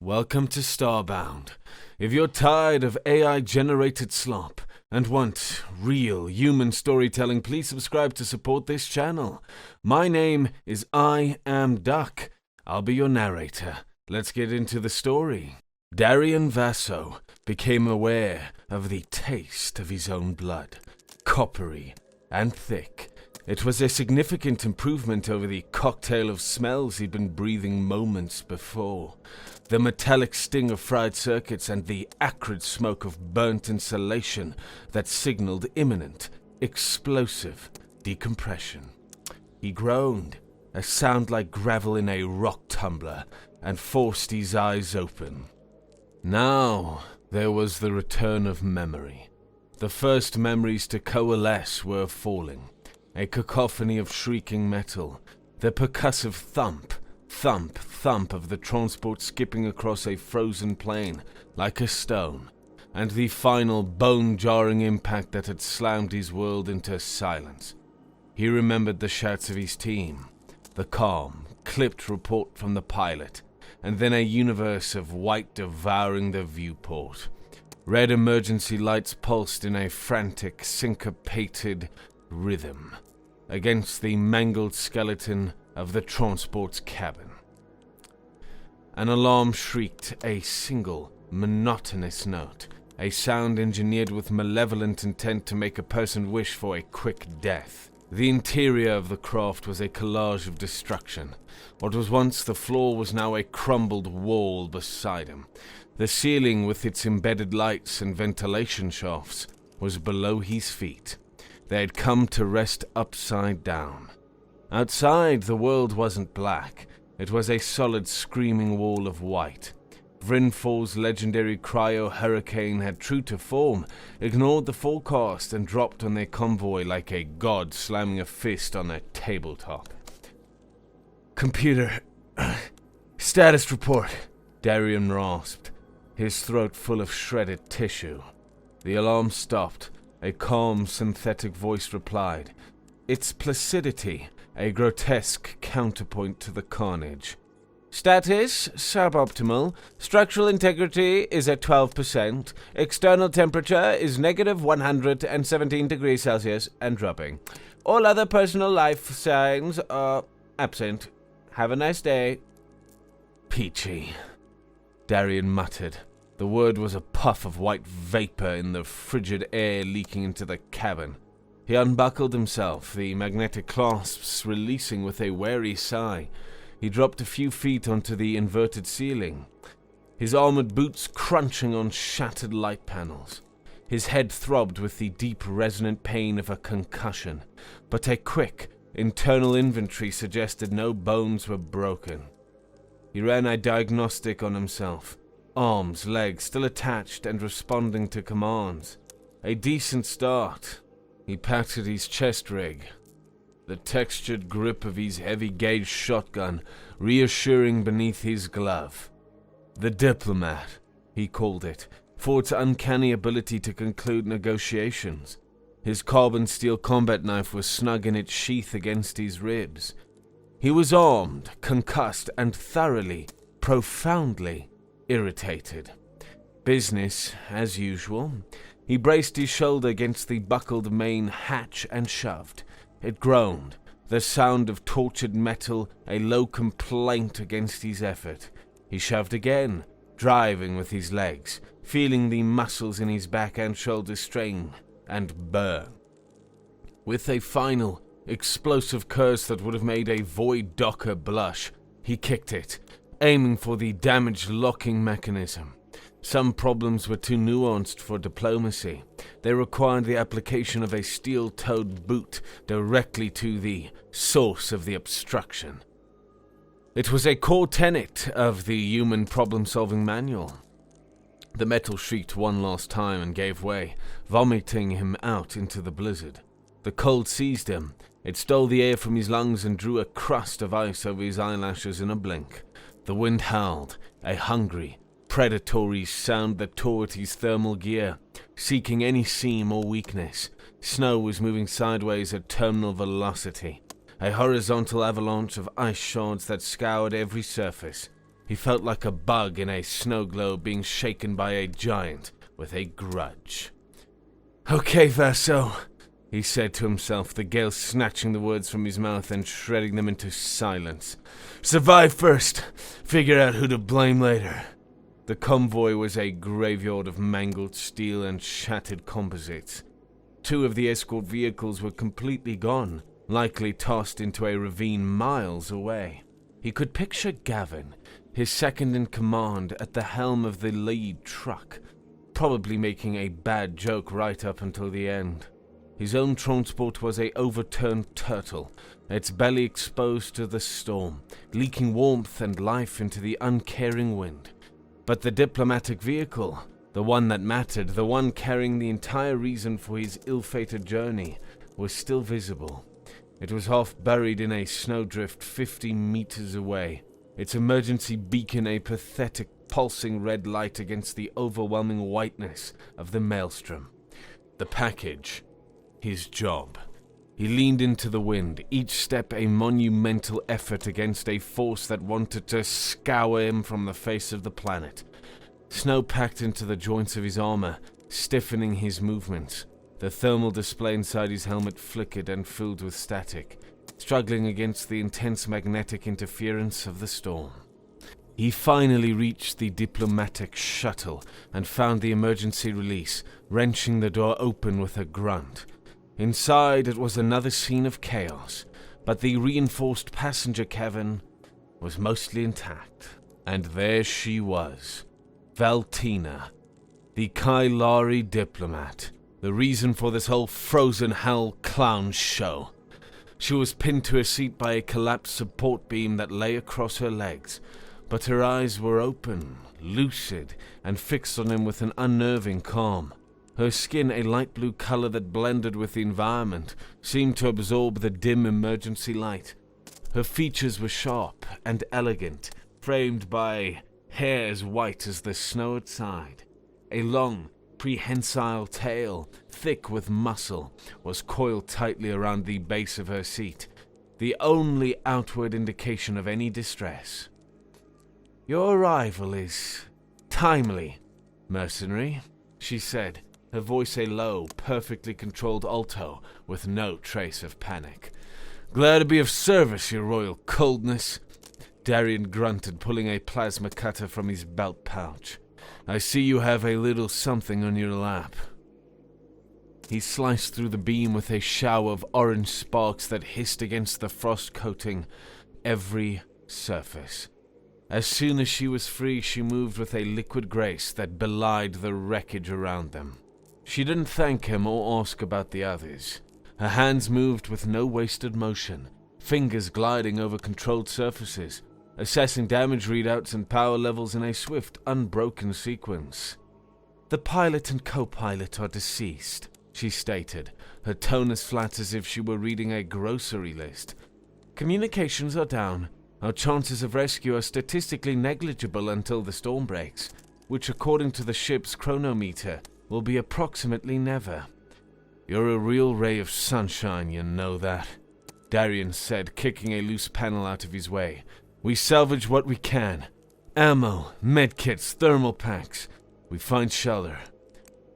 Welcome to Starbound. If you're tired of AI-generated slop and want real human storytelling, please subscribe to support this channel. My name is I Am Duck. I'll be your narrator. Let's get into the story. Darian Vasso became aware of the taste of his own blood, coppery and thick. It was a significant improvement over the cocktail of smells he'd been breathing moments before. The metallic sting of fried circuits and the acrid smoke of burnt insulation that signaled imminent, explosive decompression. He groaned, a sound like gravel in a rock tumbler, and forced his eyes open. Now there was the return of memory. The first memories to coalesce were falling. A cacophony of shrieking metal, the percussive thump, thump, thump of the transport skipping across a frozen plain like a stone, and the final bone-jarring impact that had slammed his world into silence. He remembered the shouts of his team, the calm, clipped report from the pilot, and then a universe of white devouring the viewport. Red emergency lights pulsed in a frantic, syncopated rhythm against the mangled skeleton of the transport's cabin. An alarm shrieked a single, monotonous note, a sound engineered with malevolent intent to make a person wish for a quick death. The interior of the craft was a collage of destruction. What was once the floor was now a crumbled wall beside him. The ceiling, with its embedded lights and ventilation shafts, was below his feet. They had come to rest upside down. Outside, the world wasn't black. It was a solid, screaming wall of white. Vrinfal's legendary cryo-hurricane had, true to form, ignored the forecast and dropped on their convoy like a god slamming a fist on a tabletop. "Computer, status report," Darian rasped, his throat full of shredded tissue. The alarm stopped. A calm, synthetic voice replied, its placidity a grotesque counterpoint to the carnage. "Status suboptimal. Structural integrity is at 12%. External temperature is negative 117 degrees Celsius and dropping. All other personal life signs are absent. Have a nice day." "Peachy," Darian muttered. The word was a puff of white vapor in the frigid air leaking into the cabin. He unbuckled himself, the magnetic clasps releasing with a wary sigh. He dropped a few feet onto the inverted ceiling, his armored boots crunching on shattered light panels. His head throbbed with the deep, resonant pain of a concussion, but a quick, internal inventory suggested no bones were broken. He ran a diagnostic on himself. Arms, legs still attached and responding to commands. A decent start. He patted his chest rig, the textured grip of his heavy-gauge shotgun reassuring beneath his glove. The diplomat, he called it, for its uncanny ability to conclude negotiations. His carbon steel combat knife was snug in its sheath against his ribs. He was armed, concussed, and thoroughly, profoundly irritated. Business as usual. He braced his shoulder against the buckled main hatch and shoved. It groaned, the sound of tortured metal a low complaint against his effort. He shoved again, driving with his legs, feeling the muscles in his back and shoulders strain and burn. With a final, explosive curse that would have made a void docker blush, he kicked it, aiming for the damaged locking mechanism. Some problems were too nuanced for diplomacy. They required the application of a steel-toed boot directly to the source of the obstruction. It was a core tenet of the human problem-solving manual. The metal shrieked one last time and gave way, vomiting him out into the blizzard. The cold seized him. It stole the air from his lungs and drew a crust of ice over his eyelashes in a blink. The wind howled, a hungry, predatory sound that tore at his thermal gear, seeking any seam or weakness. Snow was moving sideways at terminal velocity, a horizontal avalanche of ice shards that scoured every surface. He felt like a bug in a snow globe being shaken by a giant with a grudge. "Okay, Verso," he said to himself, the gale snatching the words from his mouth and shredding them into silence. "Survive first, figure out who to blame later." The convoy was a graveyard of mangled steel and shattered composites. 2 of the escort vehicles were completely gone, likely tossed into a ravine miles away. He could picture Gavin, his second-in-command, at the helm of the lead truck, probably making a bad joke right up until the end. His own transport was a overturned turtle, its belly exposed to the storm, leaking warmth and life into the uncaring wind. But the diplomatic vehicle, the one that mattered, the one carrying the entire reason for his ill-fated journey, was still visible. It was half buried in a snowdrift 50 meters away, its emergency beacon a pathetic, pulsing red light against the overwhelming whiteness of the maelstrom. The package. His job. He leaned into the wind, each step a monumental effort against a force that wanted to scour him from the face of the planet. Snow packed into the joints of his armor, stiffening his movements. The thermal display inside his helmet flickered and filled with static, struggling against the intense magnetic interference of the storm. He finally reached the diplomatic shuttle and found the emergency release, wrenching the door open with a grunt. Inside it was another scene of chaos, but the reinforced passenger cabin was mostly intact. And there she was, Valtina, the Kailari diplomat, the reason for this whole frozen hell clown show. She was pinned to her seat by a collapsed support beam that lay across her legs, but her eyes were open, lucid, and fixed on him with an unnerving calm. Her skin, a light blue color that blended with the environment, seemed to absorb the dim emergency light. Her features were sharp and elegant, framed by hair as white as the snow outside. A long, prehensile tail, thick with muscle, was coiled tightly around the base of her seat, the only outward indication of any distress. "Your arrival is timely, mercenary," she said, her voice a low, perfectly controlled alto with no trace of panic. "Glad to be of service, your royal coldness." Darian grunted, pulling a plasma cutter from his belt pouch. "I see you have a little something on your lap." He sliced through the beam with a shower of orange sparks that hissed against the frost coating every surface. As soon as she was free, she moved with a liquid grace that belied the wreckage around them. She didn't thank him or ask about the others. Her hands moved with no wasted motion, fingers gliding over controlled surfaces, assessing damage readouts and power levels in a swift, unbroken sequence. "The pilot and co-pilot are deceased," she stated, her tone as flat as if she were reading a grocery list. "Communications are down. Our chances of rescue are statistically negligible until the storm breaks, which according to the ship's chronometer will be approximately never." "You're a real ray of sunshine, you know that," Darian said, kicking a loose panel out of his way. "We salvage what we can. Ammo, medkits, thermal packs. We find shelter."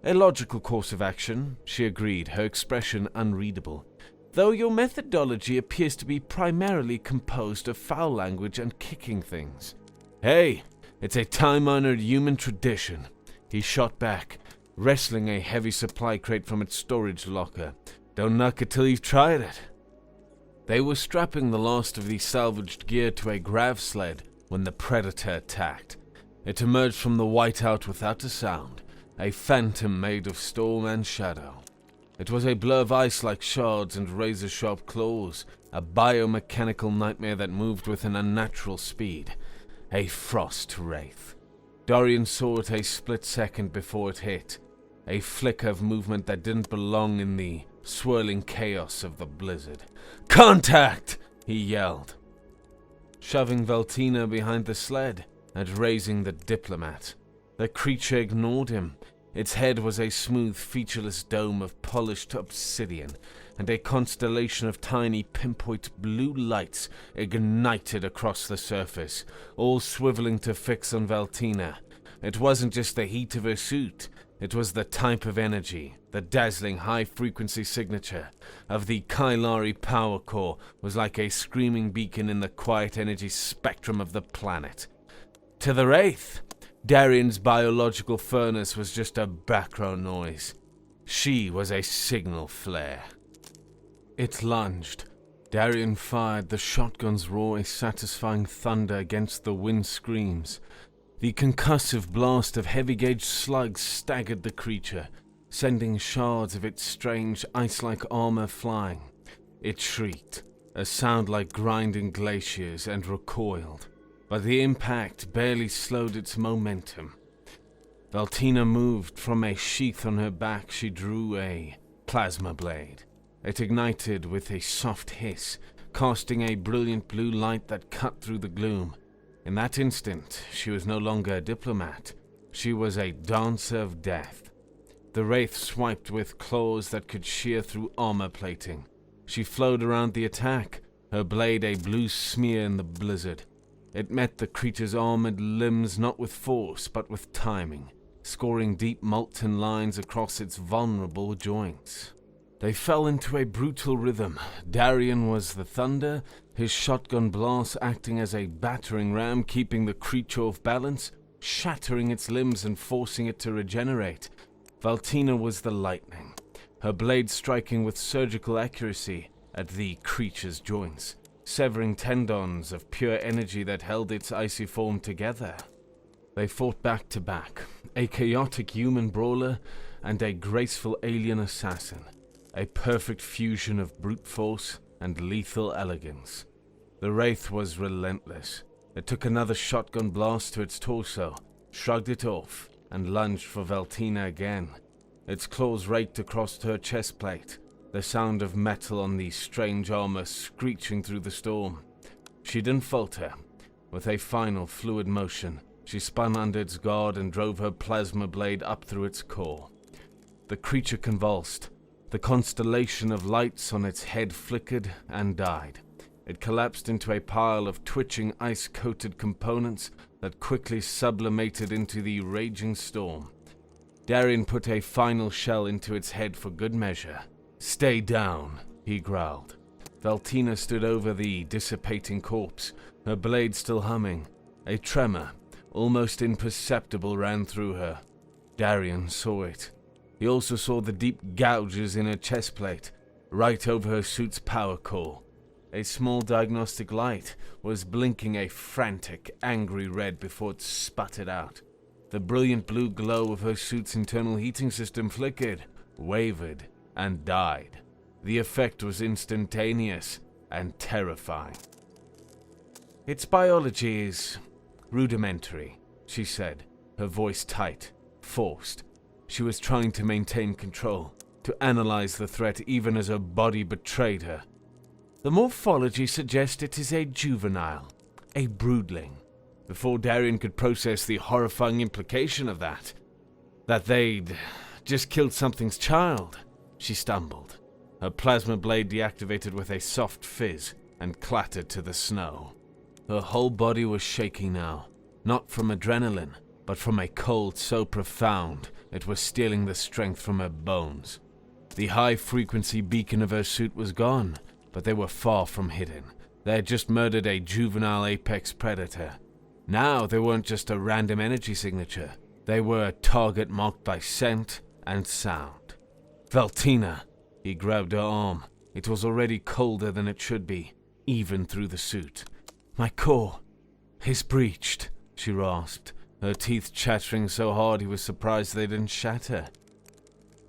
"A logical course of action," she agreed, her expression unreadable. "Though your methodology appears to be primarily composed of foul language and kicking things." "Hey, it's a time-honored human tradition," he shot back, wresting a heavy supply crate from its storage locker. "Don't knock it till you've tried it." They were strapping the last of the salvaged gear to a grav sled when the predator attacked. It emerged from the whiteout without a sound, a phantom made of storm and shadow. It was a blur of ice-like shards and razor-sharp claws, a biomechanical nightmare that moved with an unnatural speed. A frost wraith. Darian saw it a split second before it hit, a flicker of movement that didn't belong in the swirling chaos of the blizzard. "Contact!" he yelled, shoving Valtina behind the sled and raising the diplomat. The creature ignored him, Its head was a smooth, featureless dome of polished obsidian, and a constellation of tiny pinpoint blue lights ignited across the surface, all swiveling to fix on Valtina. It wasn't just the heat of her suit, it was the type of energy. The dazzling high-frequency signature of the Kylari power core was like a screaming beacon in the quiet energy spectrum of the planet. To the wraith, Darian's biological furnace was just a background noise. She was a signal flare. It lunged. Darian fired. The shotgun's roar a satisfying thunder against the wind screams. The concussive blast of heavy-gauge slugs staggered the creature, sending shards of its strange ice-like armor flying. It shrieked, a sound like grinding glaciers, and recoiled, but the impact barely slowed its momentum. Valtina moved. From a sheath on her back she drew a plasma blade. It ignited with a soft hiss, casting a brilliant blue light that cut through the gloom. In that instant, she was no longer a diplomat. She was a dancer of death. The wraith swiped with claws that could shear through armor plating. She flowed around the attack, her blade a blue smear in the blizzard. It met the creature's armored limbs not with force, but with timing, scoring deep molten lines across its vulnerable joints. They fell into a brutal rhythm. Darian was the thunder, his shotgun blast acting as a battering ram, keeping the creature off balance, shattering its limbs and forcing it to regenerate. Valtina was the lightning, her blade striking with surgical accuracy at the creature's joints, severing tendons of pure energy that held its icy form together. They fought back to back, a chaotic human brawler and a graceful alien assassin. A perfect fusion of brute force and lethal elegance. The wraith was relentless. It took another shotgun blast to its torso, shrugged it off, and lunged for Valtina again. Its claws raked across her chest plate, the sound of metal on the strange armor screeching through the storm. She didn't falter. With a final fluid motion, she spun under its guard and drove her plasma blade up through its core. The creature convulsed. The constellation of lights on its head flickered and died. It collapsed into a pile of twitching ice-coated components that quickly sublimated into the raging storm. Darian put a final shell into its head for good measure. "Stay down," he growled. Valtina stood over the dissipating corpse, her blade still humming. A tremor, almost imperceptible, ran through her. Darian saw it. He also saw the deep gouges in her chest plate, right over her suit's power core. A small diagnostic light was blinking a frantic, angry red before it sputtered out. The brilliant blue glow of her suit's internal heating system flickered, wavered, and died. The effect was instantaneous and terrifying. "Its biology is rudimentary," she said, her voice tight, forced. She was trying to maintain control, to analyze the threat even as her body betrayed her. "The morphology suggests it is a juvenile, a broodling." Before Darian could process the horrifying implication of that they'd just killed something's child, she stumbled. Her plasma blade deactivated with a soft fizz and clattered to the snow. Her whole body was shaking now, not from adrenaline, but from a cold so profound it was stealing the strength from her bones. The high-frequency beacon of her suit was gone, but they were far from hidden. They had just murdered a juvenile apex predator. Now they weren't just a random energy signature. They were a target marked by scent and sound. "Valtina!" He grabbed her arm. It was already colder than it should be, even through the suit. "My core is breached," she rasped, her teeth chattering so hard he was surprised they didn't shatter.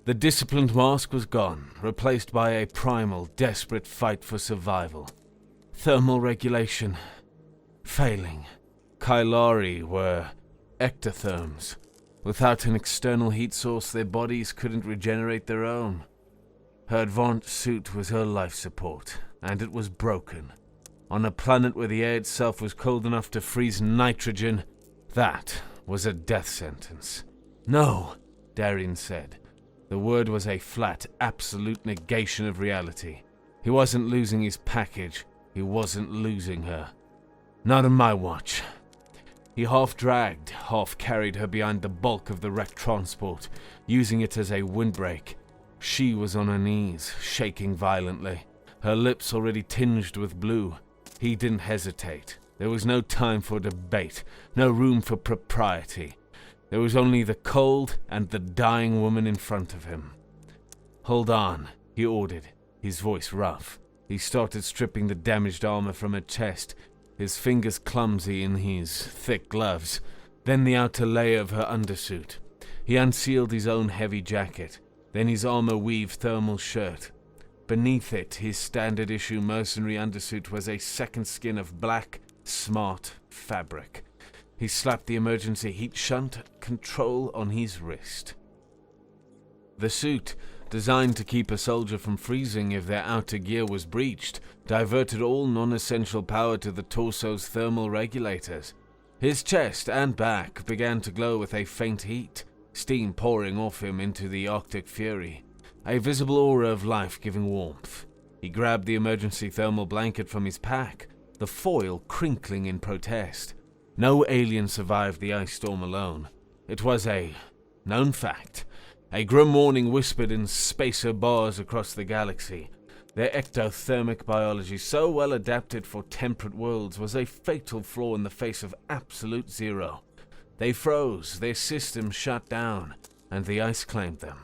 The disciplined mask was gone, replaced by a primal, desperate fight for survival. Thermal regulation failing. Kylari were ectotherms. Without an external heat source, their bodies couldn't regenerate their own. Her advanced suit was her life support, and it was broken. On a planet where the air itself was cold enough to freeze nitrogen, that was a death sentence. "No!" Darien said. The word was a flat, absolute negation of reality. He wasn't losing his package. He wasn't losing her. Not on my watch. He half dragged, half carried her behind the bulk of the wrecked transport, using it as a windbreak. She was on her knees, shaking violently, her lips already tinged with blue. He didn't hesitate. There was no time for debate, no room for propriety. There was only the cold and the dying woman in front of him. "Hold on," he ordered, his voice rough. He started stripping the damaged armor from her chest, his fingers clumsy in his thick gloves, then the outer layer of her undersuit. He unsealed his own heavy jacket, then his armor-weave thermal shirt. Beneath it, his standard-issue mercenary undersuit was a second skin of black, smart fabric. He slapped the emergency heat shunt control on his wrist. The suit, designed to keep a soldier from freezing if their outer gear was breached, diverted all non-essential power to the torso's thermal regulators. His chest and back began to glow with a faint heat, steam pouring off him into the Arctic fury, a visible aura of life-giving warmth. He grabbed the emergency thermal blanket from his pack, the foil crinkling in protest. No alien survived the ice storm alone. It was a known fact. A grim warning whispered in spacer bars across the galaxy. Their ectothermic biology, so well adapted for temperate worlds, was a fatal flaw in the face of absolute zero. They froze, their systems shut down, and the ice claimed them.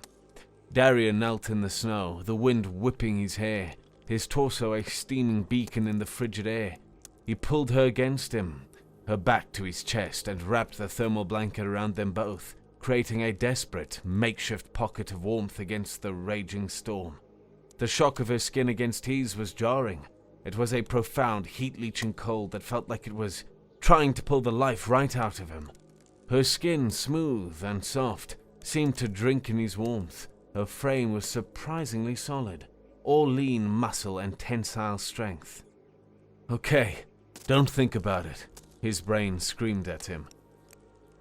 Darien knelt in the snow, the wind whipping his hair, his torso a steaming beacon in the frigid air. He pulled her against him, her back to his chest, and wrapped the thermal blanket around them both, creating a desperate, makeshift pocket of warmth against the raging storm. The shock of her skin against his was jarring. It was a profound, heat-leeching cold that felt like it was trying to pull the life right out of him. Her skin, smooth and soft, seemed to drink in his warmth. Her frame was surprisingly solid, all lean muscle and tensile strength. "Okay, don't think about it," his brain screamed at him.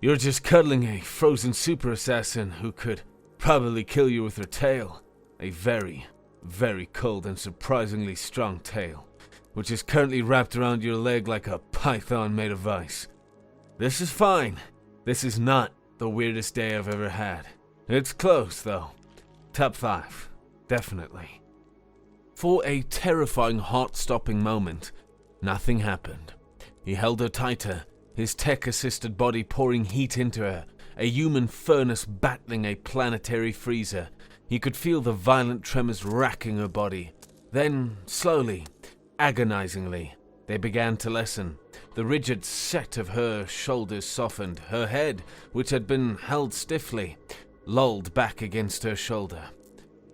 "You're just cuddling a frozen super assassin who could probably kill you with her tail. A very, very cold and surprisingly strong tail, which is currently wrapped around your leg like a python made of ice. This is fine. This is not the weirdest day I've ever had. It's close, though. Top 5, definitely." For a terrifying, heart-stopping moment, nothing happened. He held her tighter, his tech-assisted body pouring heat into her, a human furnace battling a planetary freezer. He could feel the violent tremors racking her body. Then, slowly, agonizingly, they began to lessen. The rigid set of her shoulders softened. Her head, which had been held stiffly, lolled back against her shoulder.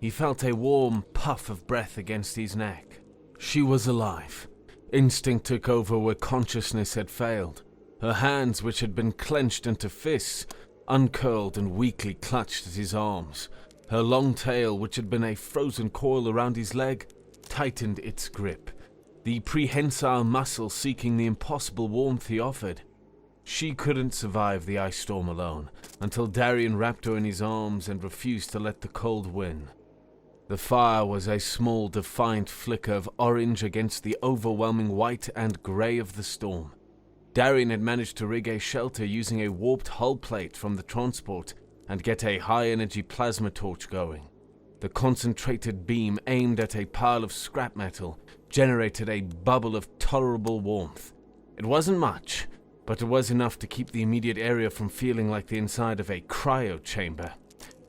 He felt a warm puff of breath against his neck. She was alive. Instinct took over where consciousness had failed. Her hands, which had been clenched into fists, uncurled and weakly clutched at his arms. Her long tail, which had been a frozen coil around his leg, tightened its grip, the prehensile muscle seeking the impossible warmth he offered. She couldn't survive the ice storm alone, until Darien wrapped her in his arms and refused to let the cold win. The fire was a small, defiant flicker of orange against the overwhelming white and grey of the storm. Darien had managed to rig a shelter using a warped hull plate from the transport and get a high-energy plasma torch going. The concentrated beam aimed at a pile of scrap metal generated a bubble of tolerable warmth. It wasn't much, but it was enough to keep the immediate area from feeling like the inside of a cryo chamber.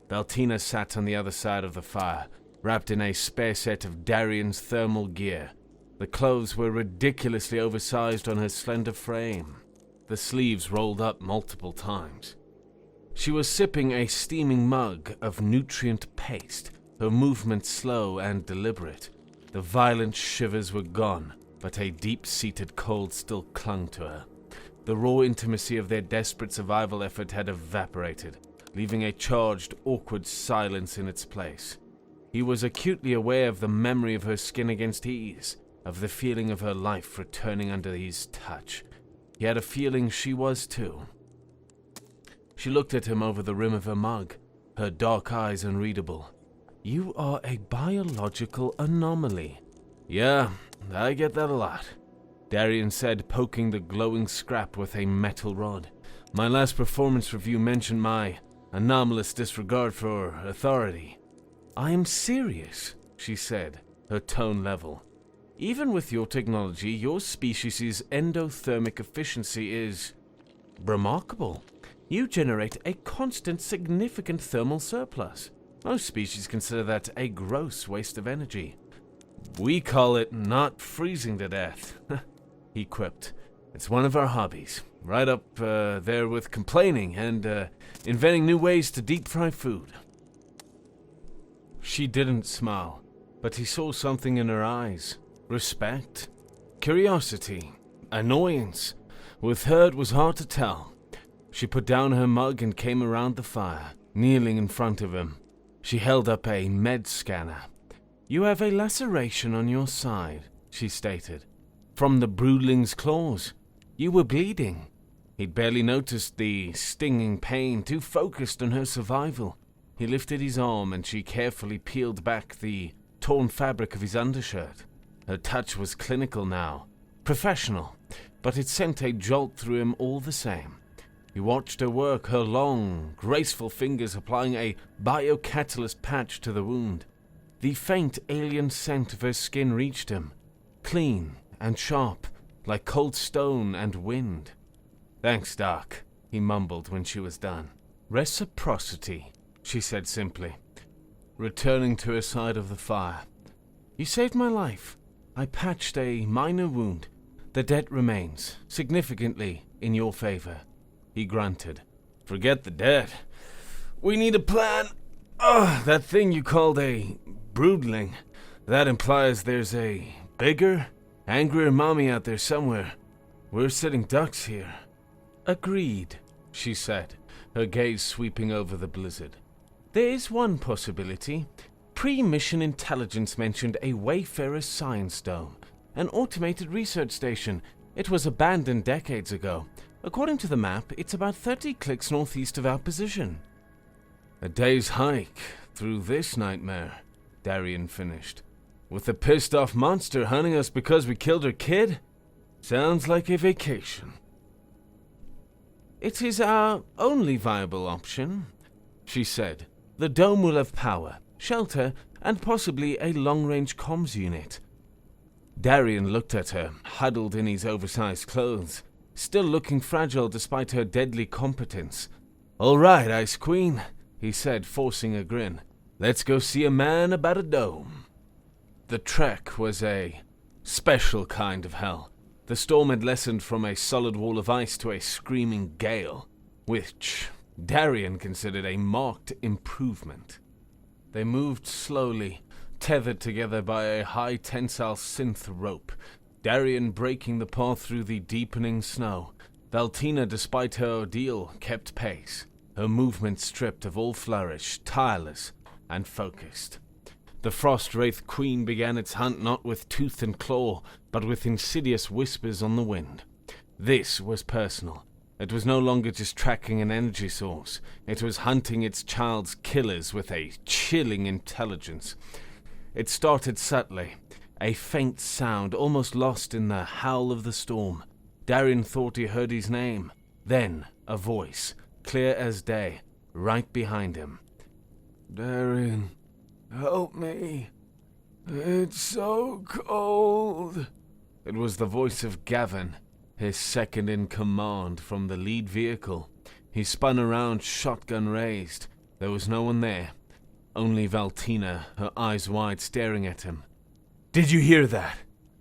Valtina sat on the other side of the fire, wrapped in a spare set of Darien's thermal gear. The clothes were ridiculously oversized on her slender frame, the sleeves rolled up multiple times. She was sipping a steaming mug of nutrient paste, her movements slow and deliberate. The violent shivers were gone, but a deep-seated cold still clung to her. The raw intimacy of their desperate survival effort had evaporated, leaving a charged, awkward silence in its place. He was acutely aware of the memory of her skin against his, of the feeling of her life returning under his touch. He had a feeling she was too. She looked at him over the rim of her mug. her dark eyes unreadable. "You are a biological anomaly." "Yeah, I get that a lot," Darian said, poking the glowing scrap with a metal rod. "My last performance review mentioned my anomalous disregard for authority." "I am serious," she said, her tone level. "Even with your technology, your species' endothermic efficiency is remarkable. You generate a constant, significant thermal surplus. Most species consider that a gross waste of energy." "We call it not freezing to death," he quipped. "It's one of our hobbies, right up there with complaining and inventing new ways to deep-fry food." She didn't smile, but he saw something in her eyes. Respect, curiosity, annoyance. With her it was hard to tell. She put down her mug and came around the fire, kneeling in front of him. She held up a med scanner. "You have a laceration on your side," she stated. "From the broodling's claws. You were bleeding." He'd barely noticed the stinging pain, too focused on her survival. He lifted his arm and she carefully peeled back the torn fabric of his undershirt. Her touch was clinical now, professional, but it sent a jolt through him all the same. He watched her work, her long, graceful fingers applying a biocatalyst patch to the wound. The faint alien scent of her skin reached him, clean and sharp, like cold stone and wind. "Thanks, Doc," he mumbled when she was done. "Reciprocity," she said simply, returning to her side of the fire. "You saved my life. I patched a minor wound. The debt remains, significantly in your favor." He grunted. "Forget the debt. We need a plan. That thing you called a broodling. That implies there's a bigger, angrier mommy out there somewhere. We're sitting ducks here." "Agreed," she said, her gaze sweeping over the blizzard. "There is one possibility. Pre-mission intelligence mentioned a Wayfarer's Science Dome, an automated research station. It was abandoned decades ago. According to the map, it's about 30 clicks northeast of our position." "A day's hike through this nightmare," Darian finished. "With the pissed-off monster hunting us because we killed her kid? Sounds like a vacation." "It is our only viable option," she said. "The dome will have power, shelter, and possibly a long-range comms unit." Darian looked at her, huddled in his oversized clothes, still looking fragile despite her deadly competence. "All right, Ice Queen," he said, forcing a grin. "Let's go see a man about a dome." The trek was a special kind of hell. The storm had lessened from a solid wall of ice to a screaming gale, which Darian considered a marked improvement. They moved slowly, tethered together by a high tensile synth rope, Darian breaking the path through the deepening snow. Valtina, despite her ordeal, kept pace, her movement stripped of all flourish, tireless and focused. The frost wraith queen began its hunt not with tooth and claw, but with insidious whispers on the wind. This was personal. It was no longer just tracking an energy source. It was hunting its child's killers with a chilling intelligence. It started subtly, a faint sound almost lost in the howl of the storm. Darian thought he heard his name. Then a voice, clear as day, right behind him. "Darian, help me. It's so cold." It was the voice of Gavin, his second in command, from the lead vehicle. He spun around, shotgun raised. There was no one there. Only Valtina, her eyes wide, staring at him. "Did you hear that?"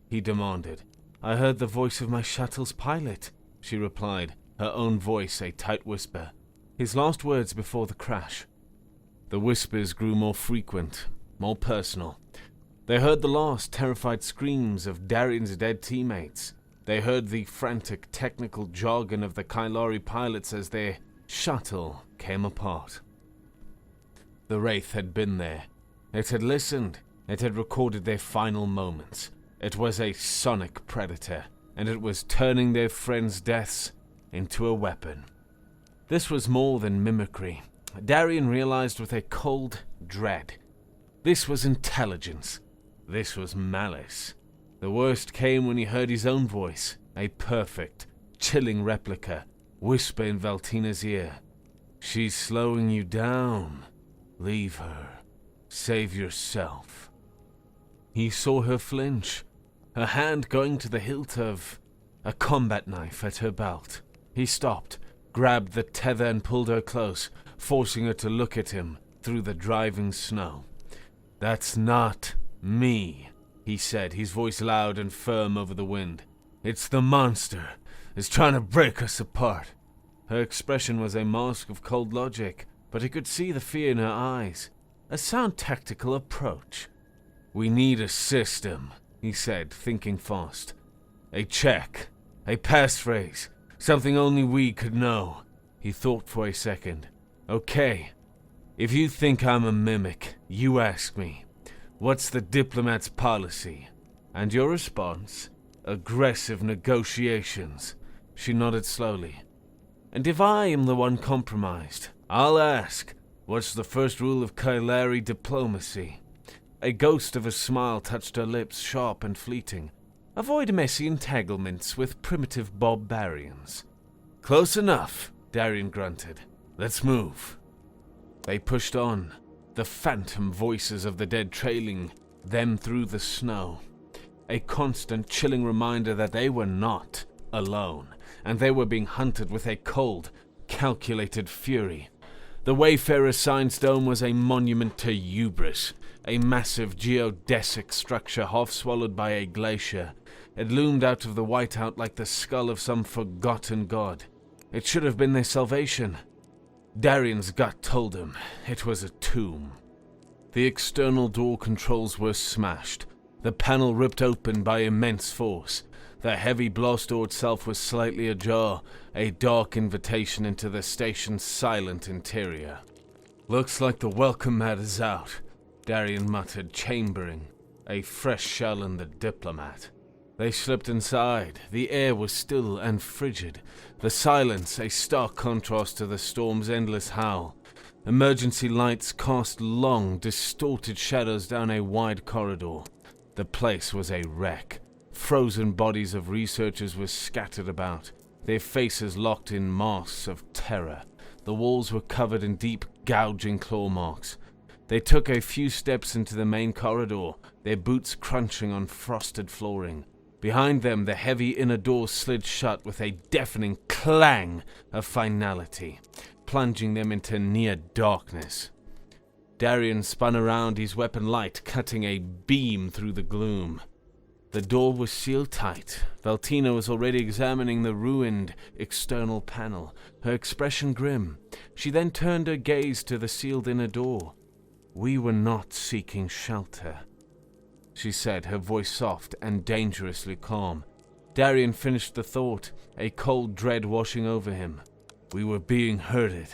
he demanded. "I heard the voice of my shuttle's pilot," she replied, her own voice a tight whisper. His last words before the crash. The whispers grew more frequent, more personal. They heard the last terrified screams of Darian's dead teammates. They heard the frantic technical jargon of the Kylari pilots as their shuttle came apart. The Wraith had been there. It had listened. It had recorded their final moments. It was a sonic predator, and it was turning their friends' deaths into a weapon. This was more than mimicry. Darian realized with a cold dread. This was intelligence. This was malice. The worst came when he heard his own voice, a perfect, chilling replica, whisper in Valtina's ear. She's slowing you down. Leave her. Save yourself. He saw her flinch, her hand going to the hilt of a combat knife at her belt. He stopped, grabbed the tether and pulled her close, forcing her to look at him through the driving snow. That's not me, he said, his voice loud and firm over the wind. It's the monster. It's trying to break us apart. Her expression was a mask of cold logic, but he could see the fear in her eyes. A sound tactical approach. We need a system, he said, thinking fast. A check, a passphrase, something only we could know. He thought for a second. Okay, if you think I'm a mimic, you ask me, what's the diplomat's policy? And your response? Aggressive negotiations. She nodded slowly. And if I am the one compromised, I'll ask, what's the first rule of Kailari diplomacy? A ghost of a smile touched her lips, sharp and fleeting. Avoid messy entanglements with primitive barbarians. Close enough, Darian grunted. Let's move. They pushed on, the phantom voices of the dead trailing them through the snow. A constant, chilling reminder that they were not alone, and they were being hunted with a cold, calculated fury. The Wayfarer's Science Dome was a monument to hubris, a massive geodesic structure half swallowed by a glacier. It loomed out of the whiteout like the skull of some forgotten god. It should have been their salvation. Darian's gut told him it was a tomb. The external door controls were smashed, the panel ripped open by immense force. The heavy blast door itself was slightly ajar, a dark invitation into the station's silent interior. Looks like the welcome mat is out, Darian muttered, chambering a fresh shell in the diplomat. They slipped inside. The air was still and frigid. The silence, a stark contrast to the storm's endless howl. Emergency lights cast long, distorted shadows down a wide corridor. The place was a wreck. Frozen bodies of researchers were scattered about, their faces locked in masks of terror. The walls were covered in deep, gouging claw marks. They took a few steps into the main corridor, their boots crunching on frosted flooring. Behind them, the heavy inner door slid shut with a deafening clang of finality, plunging them into near darkness. Darian spun around, his weapon light cutting a beam through the gloom. The door was sealed tight. Valtina was already examining the ruined external panel, her expression grim. She then turned her gaze to the sealed inner door. We were not seeking shelter, she said, her voice soft and dangerously calm. Darian finished the thought, a cold dread washing over him. We were being herded.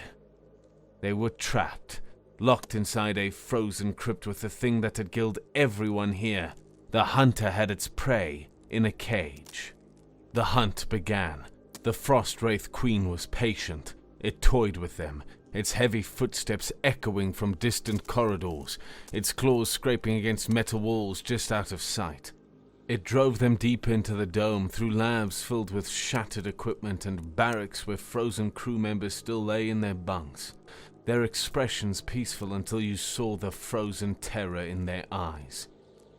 They were trapped, locked inside a frozen crypt with the thing that had killed everyone here. The hunter had its prey in a cage. The hunt began. The frost wraith queen was patient. It toyed with them, its heavy footsteps echoing from distant corridors, its claws scraping against metal walls just out of sight. It drove them deep into the dome, through labs filled with shattered equipment and barracks where frozen crew members still lay in their bunks, their expressions peaceful until you saw the frozen terror in their eyes.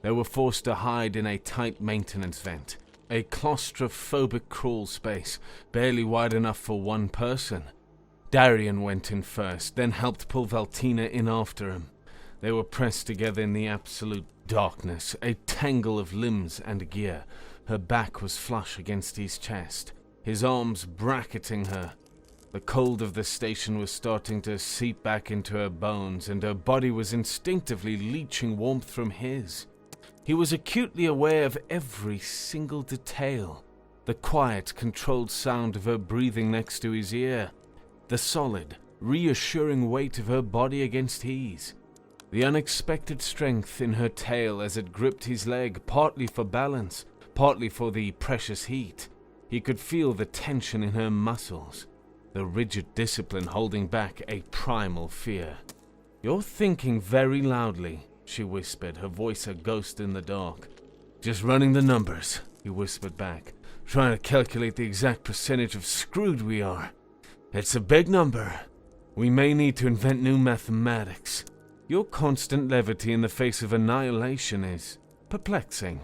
They were forced to hide in a tight maintenance vent, a claustrophobic crawl space, barely wide enough for one person. Darian went in first, then helped pull Valtina in after him. They were pressed together in the absolute darkness, a tangle of limbs and gear. Her back was flush against his chest, his arms bracketing her. The cold of the station was starting to seep back into her bones, and her body was instinctively leeching warmth from his. He was acutely aware of every single detail. The quiet, controlled sound of her breathing next to his ear. The solid, reassuring weight of her body against his. The unexpected strength in her tail as it gripped his leg, partly for balance, partly for the precious heat. He could feel the tension in her muscles. the rigid discipline holding back a primal fear. "You're thinking very loudly," she whispered, her voice a ghost in the dark. "Just running the numbers," he whispered back, "trying to calculate the exact percentage of screwed we are. It's a big number. We may need to invent new mathematics. Your constant levity in the face of annihilation is perplexing."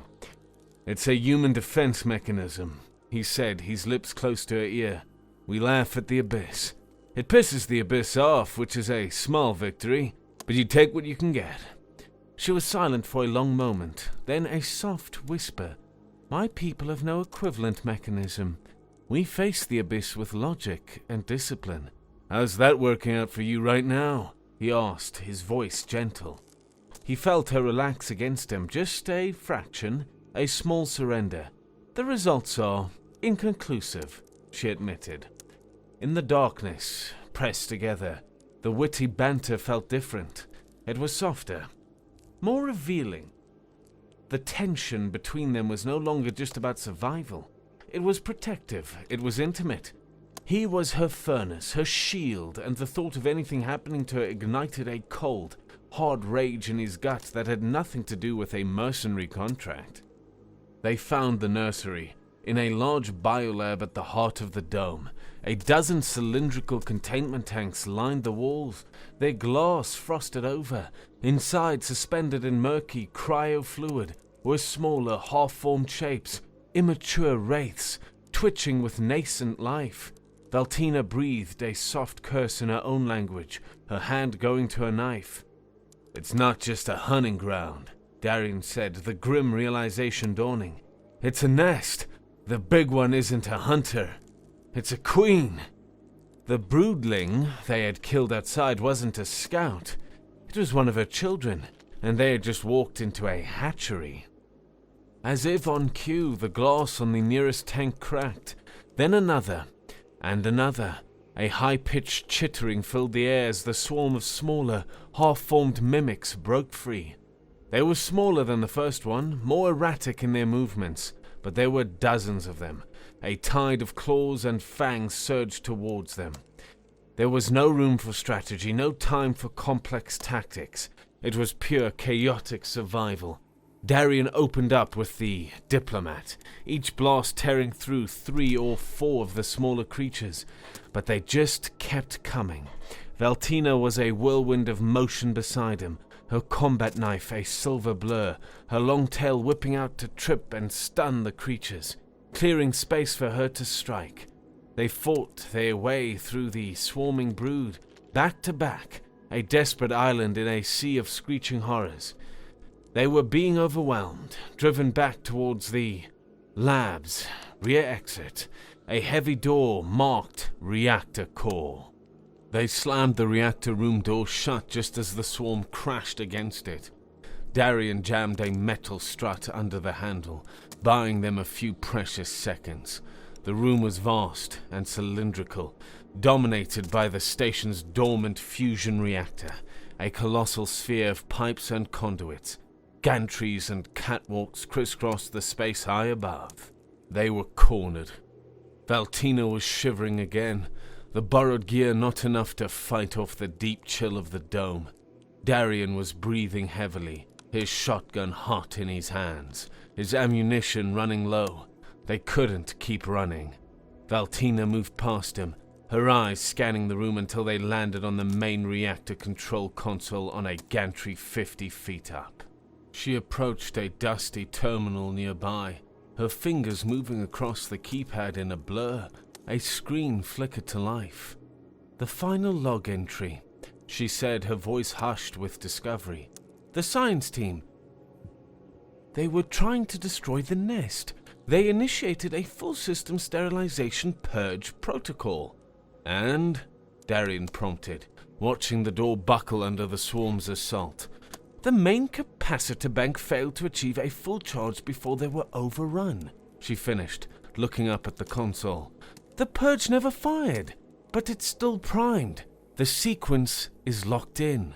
"It's a human defense mechanism," he said, his lips close to her ear. "We laugh at the abyss. It pisses the abyss off, which is a small victory, but you take what you can get." She was silent for a long moment, then a soft whisper. "My people have no equivalent mechanism. We face the abyss with logic and discipline." "How's that working out for you right now?" he asked, his voice gentle. He felt her relax against him, just a fraction, a small surrender. "The results are inconclusive," she admitted. In the darkness, pressed together, the witty banter felt different. It was softer, more revealing. The tension between them was no longer just about survival. It was protective, it was intimate. He was her furnace, her shield, and the thought of anything happening to her ignited a cold, hard rage in his gut that had nothing to do with a mercenary contract. They found the nursery, in a large biolab at the heart of the dome. A dozen cylindrical containment tanks lined the walls, their glass frosted over. Inside, suspended in murky cryo-fluid, were smaller, half-formed shapes, immature wraiths, twitching with nascent life. Valtina breathed a soft curse in her own language, her hand going to her knife. "It's not just a hunting ground," Darian said, the grim realization dawning. "It's a nest. The big one isn't a hunter. It's a queen." The broodling they had killed outside wasn't a scout. It was one of her children, and they had just walked into a hatchery. As if on cue, the glass on the nearest tank cracked, then another, and another. A high-pitched chittering filled the air as the swarm of smaller, half-formed mimics broke free. They were smaller than the first one, more erratic in their movements, but there were dozens of them. A tide of claws and fangs surged towards them. There was no room for strategy, no time for complex tactics. It was pure chaotic survival. Darian opened up with the diplomat, each blast tearing through 3 or 4 of the smaller creatures, but they just kept coming. Valtina was a whirlwind of motion beside him, her combat knife a silver blur, her long tail whipping out to trip and stun the creatures, clearing space for her to strike. They fought their way through the swarming brood, back to back, a desperate island in a sea of screeching horrors. They were being overwhelmed, driven back towards the lab's rear exit, a heavy door marked reactor core. They slammed the reactor room door shut just as the swarm crashed against it. Darian jammed a metal strut under the handle, buying them a few precious seconds. The room was vast and cylindrical, dominated by the station's dormant fusion reactor, a colossal sphere of pipes and conduits. Gantries and catwalks crisscrossed the space high above. They were cornered. Valtina was shivering again, the borrowed gear not enough to fight off the deep chill of the dome. Darian was breathing heavily, his shotgun hot in his hands, his ammunition running low. They couldn't keep running. Valtina moved past him, her eyes scanning the room until they landed on the main reactor control console on a gantry 50 feet up. She approached a dusty terminal nearby, her fingers moving across the keypad in a blur. A screen flickered to life. "The final log entry," she said, her voice hushed with discovery. "The science team. They were trying to destroy the nest. They initiated a full system sterilization purge protocol." "And?" Darian prompted, watching the door buckle under the swarm's assault. "The main capacitor bank failed to achieve a full charge before they were overrun," she finished, looking up at the console. "The purge never fired, but it's still primed. The sequence is locked in."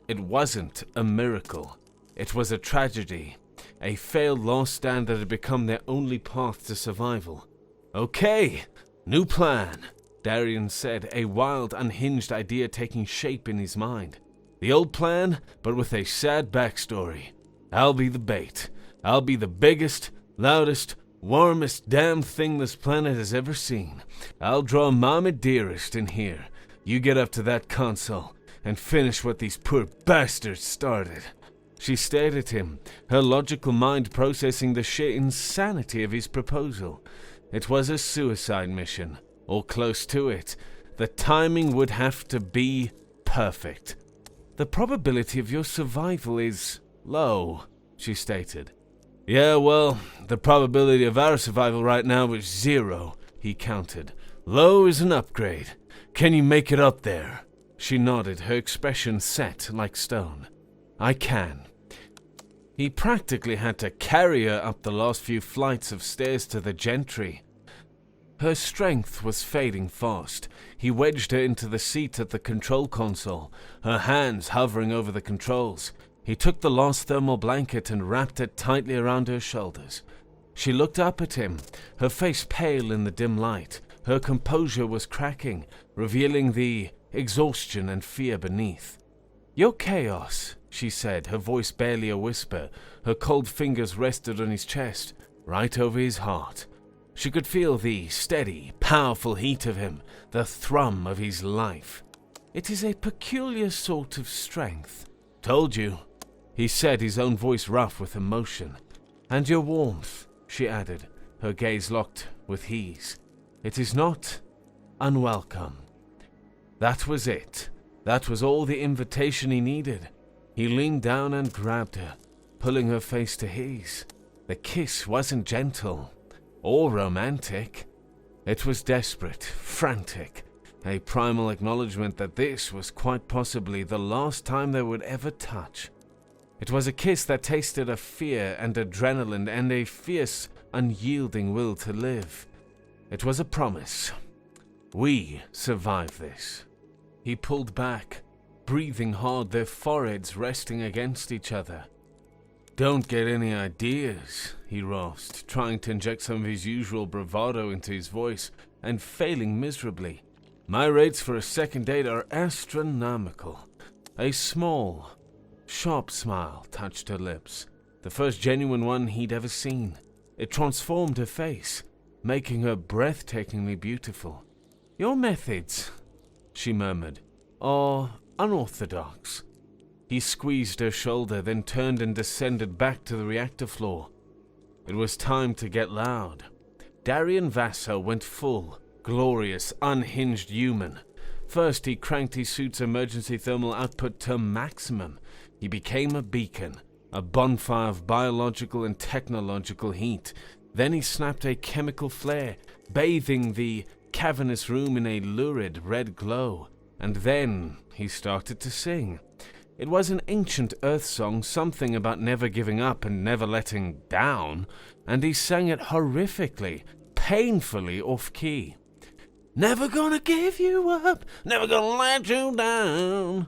It wasn't a miracle. It was a tragedy, a failed last stand that had become their only path to survival. "Okay, new plan." Darian said, a wild, unhinged idea taking shape in his mind. The old plan, but with a sad backstory. I'll be the bait. I'll be the biggest, loudest, warmest damn thing this planet has ever seen. I'll draw Mama Dearest in here. You get up to that console and finish what these poor bastards started. She stared at him, her logical mind processing the sheer insanity of his proposal. It was a suicide mission, or close to it. The timing would have to be perfect. The probability of your survival is low, she stated. Yeah, well, the probability of our survival right now is 0, he countered. Low is an upgrade. Can you make it up there? She nodded, her expression set like stone. I can. He practically had to carry her up the last few flights of stairs to the gentry. Her strength was fading fast. He wedged her into the seat at the control console, her hands hovering over the controls. He took the last thermal blanket and wrapped it tightly around her shoulders. She looked up at him, her face pale in the dim light. Her composure was cracking, revealing the exhaustion and fear beneath. You're chaos, she said, her voice barely a whisper. Her cold fingers rested on his chest, right over his heart. She could feel the steady, powerful heat of him, the thrum of his life. It is a peculiar sort of strength. Told you, he said, his own voice rough with emotion. And your warmth, she added, her gaze locked with his. It is not unwelcome. That was it. That was all the invitation he needed. He leaned down and grabbed her, pulling her face to his. The kiss wasn't gentle or romantic. It was desperate, frantic, a primal acknowledgement that this was quite possibly the last time they would ever touch. It was a kiss that tasted of fear and adrenaline and a fierce, unyielding will to live. It was a promise. We survive this. He pulled back, breathing hard, their foreheads resting against each other. Don't get any ideas, he rasped, trying to inject some of his usual bravado into his voice, and failing miserably. My rates for a second date are astronomical. A small, sharp smile touched her lips, the first genuine one he'd ever seen. It transformed her face, making her breathtakingly beautiful. Your methods, she murmured, are unorthodox. He squeezed her shoulder, then turned and descended back to the reactor floor. It was time to get loud. Darian Vasso went full, glorious, unhinged human. First, he cranked his suit's emergency thermal output to maximum. He became a beacon, a bonfire of biological and technological heat. Then he snapped a chemical flare, bathing the cavernous room in a lurid red glow. And then he started to sing. It was an ancient Earth song, something about never giving up and never letting down, and he sang it horrifically, painfully off-key. Never gonna give you up, never gonna let you down,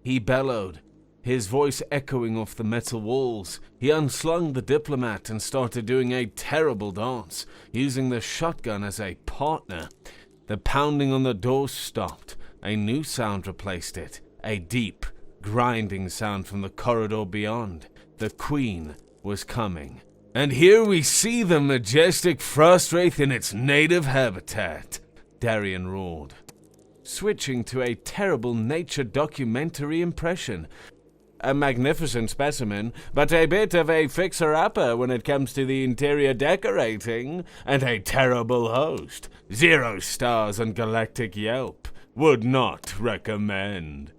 he bellowed, his voice echoing off the metal walls. He unslung the diplomat and started doing a terrible dance, using the shotgun as a partner. The pounding on the door stopped. A new sound replaced it, a deep, grinding sound from the corridor beyond. The Queen was coming. And here we see the majestic frost wraith in its native habitat, Darian roared, switching to a terrible nature documentary impression. A magnificent specimen, but a bit of a fixer-upper when it comes to the interior decorating, and a terrible host. 0 stars on Galactic Yelp. Would not recommend.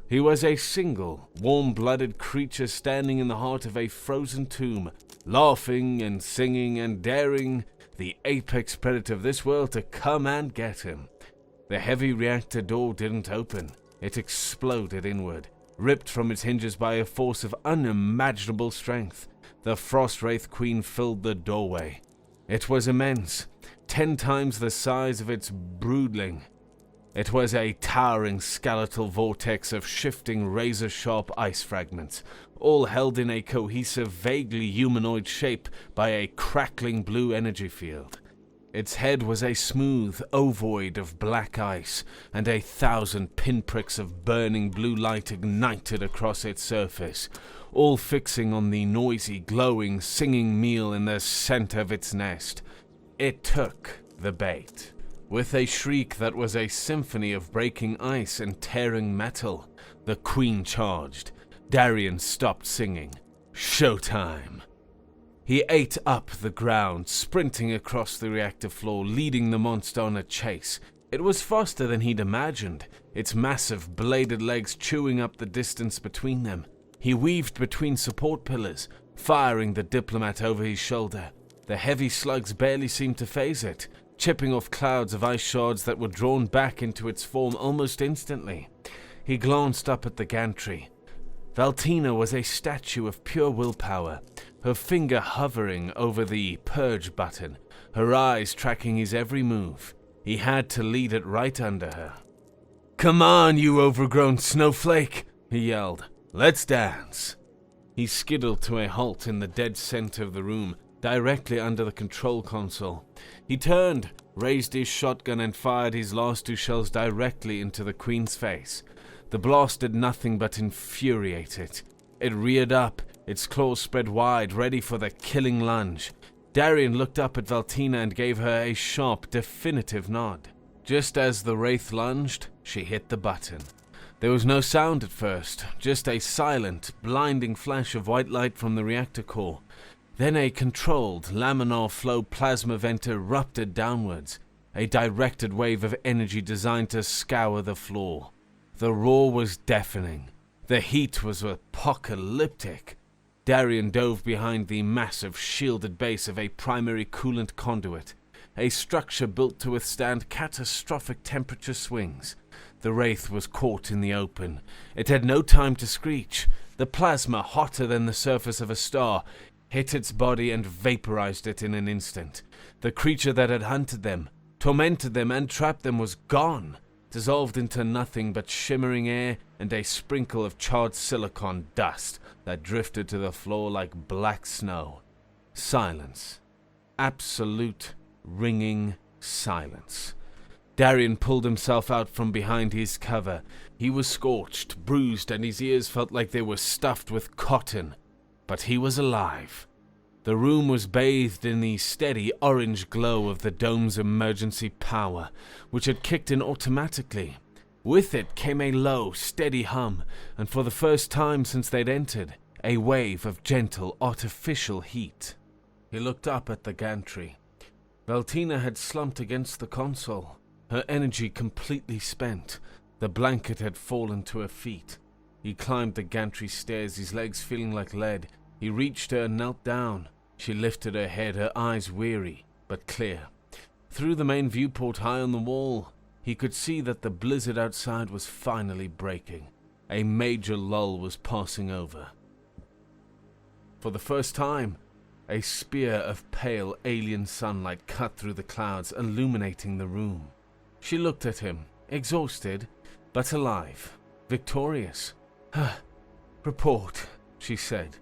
He was a single, warm-blooded creature standing in the heart of a frozen tomb, laughing and singing and daring the apex predator of this world to come and get him. The heavy reactor door didn't open. It exploded inward, ripped from its hinges by a force of unimaginable strength. The frost wraith queen filled the doorway. It was immense, 10 times the size of its broodling. It was a towering skeletal vortex of shifting razor-sharp ice fragments, all held in a cohesive, vaguely humanoid shape by a crackling blue energy field. Its head was a smooth ovoid of black ice, and 1,000 pinpricks of burning blue light ignited across its surface, all fixing on the noisy, glowing, singing meal in the center of its nest. It took the bait. With a shriek that was a symphony of breaking ice and tearing metal, the queen charged. Darian stopped singing. Showtime! He ate up the ground, sprinting across the reactor floor, leading the monster on a chase. It was faster than he'd imagined, its massive bladed legs chewing up the distance between them. He weaved between support pillars, firing the diplomat over his shoulder. The heavy slugs barely seemed to faze it, chipping off clouds of ice shards that were drawn back into its form almost instantly. He glanced up at the gantry. Valtina was a statue of pure willpower, her finger hovering over the purge button, her eyes tracking his every move. He had to lead it right under her. "Come on, you overgrown snowflake!" he yelled. "Let's dance!" He skidded to a halt in the dead center of the room, directly under the control console. He turned, raised his shotgun, and fired his last 2 shells directly into the queen's face. The blast did nothing but infuriate it. It reared up, its claws spread wide, ready for the killing lunge. Darian looked up at Valtina and gave her a sharp, definitive nod. Just as the wraith lunged, she hit the button. There was no sound at first, just a silent, blinding flash of white light from the reactor core. Then a controlled, laminar flow plasma vent erupted downwards, a directed wave of energy designed to scour the floor. The roar was deafening. The heat was apocalyptic. Darian dove behind the massive, shielded base of a primary coolant conduit, a structure built to withstand catastrophic temperature swings. The wraith was caught in the open. It had no time to screech. The plasma, hotter than the surface of a star, hit its body and vaporized it in an instant. The creature that had hunted them, tormented them, and trapped them was gone, dissolved into nothing but shimmering air and a sprinkle of charred silicon dust that drifted to the floor like black snow. Silence. Absolute, ringing silence. Darian pulled himself out from behind his cover. He was scorched, bruised, and his ears felt like they were stuffed with cotton. But he was alive. The room was bathed in the steady orange glow of the dome's emergency power, which had kicked in automatically. With it came a low, steady hum, and for the first time since they'd entered, a wave of gentle, artificial heat. He looked up at the gantry. Valtina had slumped against the console, her energy completely spent. The blanket had fallen to her feet. He climbed the gantry stairs, his legs feeling like lead. He reached her and knelt down. She lifted her head, her eyes weary, but clear. Through the main viewport high on the wall, he could see that the blizzard outside was finally breaking. A major lull was passing over. For the first time, a spear of pale alien sunlight cut through the clouds, illuminating the room. She looked at him, exhausted, but alive, victorious. "Report," she said,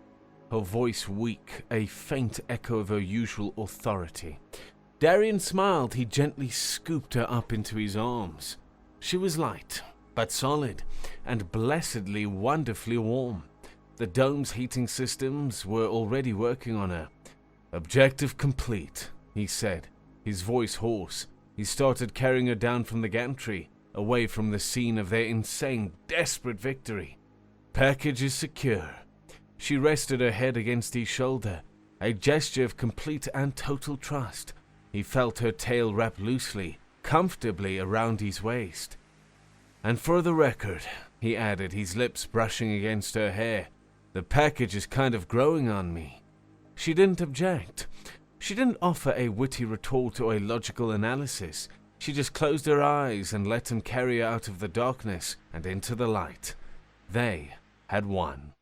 her voice weak, a faint echo of her usual authority. Darian smiled. He gently scooped her up into his arms. She was light, but solid, and blessedly, wonderfully warm. The dome's heating systems were already working on her. "Objective complete," he said, his voice hoarse. He started carrying her down from the gantry, away from the scene of their insane, desperate victory. "Package is secure." She rested her head against his shoulder, a gesture of complete and total trust. He felt her tail wrap loosely, comfortably around his waist. "And for the record," he added, his lips brushing against her hair, "the package is kind of growing on me." She didn't object. She didn't offer a witty retort or a logical analysis. She just closed her eyes and let him carry her out of the darkness and into the light. They had won.